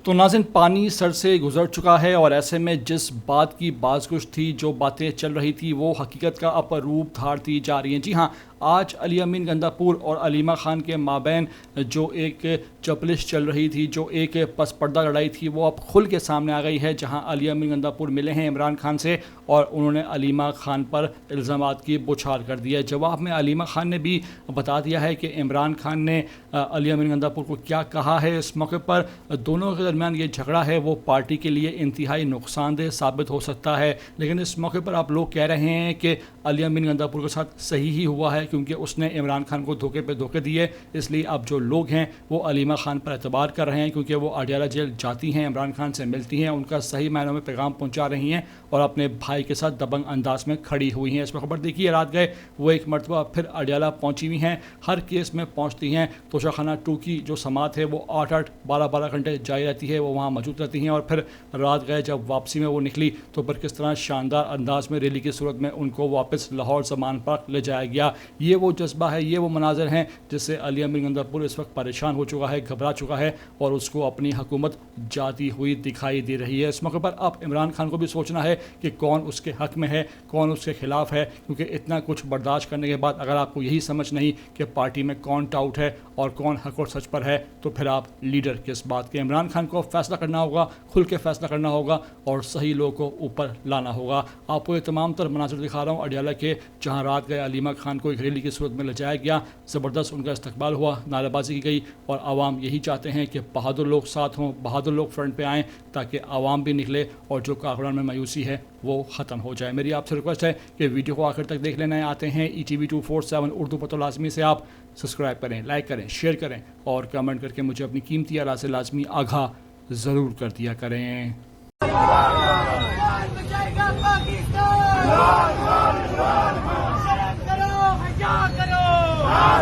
तो नाज़रीन, पानी सर से गुजर चुका है और ऐसे में जिस बात की बाज़गुश थी, जो बातें चल रही थी, वो हकीकत का अब रूप धारती जा रही हैं। जी हाँ, आज अली अमीन गंदापुर और अलीमा खान के माबैन जो एक चपलिश चल रही थी, जो एक पसपर्दा लड़ाई थी, वो अब खुल के सामने आ गई है। जहां अली अमीन गंदापुर मिले हैं इमरान खान से और उन्होंने अलीमा खान पर इल्ज़ामात की बौछार कर दी है। जवाब में अलीमा खान ने भी बता दिया है कि इमरान खान ने अली अमीन गंदापुर को क्या कहा है। इस मौके पर दोनों के दरमियान ये झगड़ा है वो पार्टी के लिए इंतहाई नुकसानदेह साबित हो सकता है। लेकिन इस मौके पर आप लोग कह रहे हैं कि अली अमीन गंदापुर के साथ सही ही हुआ है, क्योंकि उसने इमरान खान को धोखे पे धोखे दिए। इसलिए अब जो लोग हैं वो अलीमा खान पर एतबार कर रहे हैं, क्योंकि वो अडियाला जेल जाती हैं, इमरान खान से मिलती हैं, उनका सही मायनों में पैगाम पहुंचा रही हैं और अपने भाई के साथ दबंग अंदाज में खड़ी हुई हैं। इस पर खबर देखिए, रात गए वो एक मरतबा फिर अडियाला पहुंची हुई हैं। हर केस में पहुंचती हैं। तोशाखाना 2 की जो समात है वो 8-8, 12-12 घंटे जारी रहती है, वो वहाँ मौजूद रहती हैं। और फिर रात गए जब वापसी में वो निकली तो फिर किस तरह शानदार अंदाज में रैली की सूरत में उनको वापस लाहौर ज़मान पार्क ले जाया गया। ये वो जज्बा है, ये वो मनाजर हैं जिससे अली अमीन गंदापुर इस वक्त परेशान हो चुका है, घबरा चुका है और उसको अपनी हुकूमत जाती हुई दिखाई दे रही है। इस मौके पर अब इमरान खान को भी सोचना है कि कौन उसके हक में है, कौन उसके खिलाफ है, क्योंकि इतना कुछ बर्दाश्त करने के बाद अगर आपको यही समझ नहीं कि पार्टी में कौन टाउट है और कौन हक और सच पर है, तो फिर आप लीडर किस बात के। इमरान खान को फैसला करना होगा, खुल के फैसला करना होगा और सही लोगों को ऊपर लाना होगा। आपको ये तमाम तर मनाज़िर दिखा रहा हूँ अडियाला के, जहाँ रात गए अलीमा खान को एक रैली की सूरत में ले जाया गया। ज़बरदस्त उनका इस्तकबाल हुआ, नारेबाजी की गई और आवाम यही चाहते हैं कि बहादुर लोग साथ हों, बहादुर लोग फ्रंट पे आएँ, ताकि आवाम भी निकले और जो कागरान में मायूसी है वो ख़त्म हो जाए। मेरी आपसे रिक्वेस्ट है कि वीडियो को आखिर तक देख लेना। आते हैं ETV 247 उर्दू पर, तो लाजमी से आप सब्सक्राइब करें, लाइक करें, शेयर करें और कमेंट करके मुझे अपनी कीमती आरा से लाजमी आगाह ज़रूर कर दिया करें।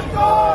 करो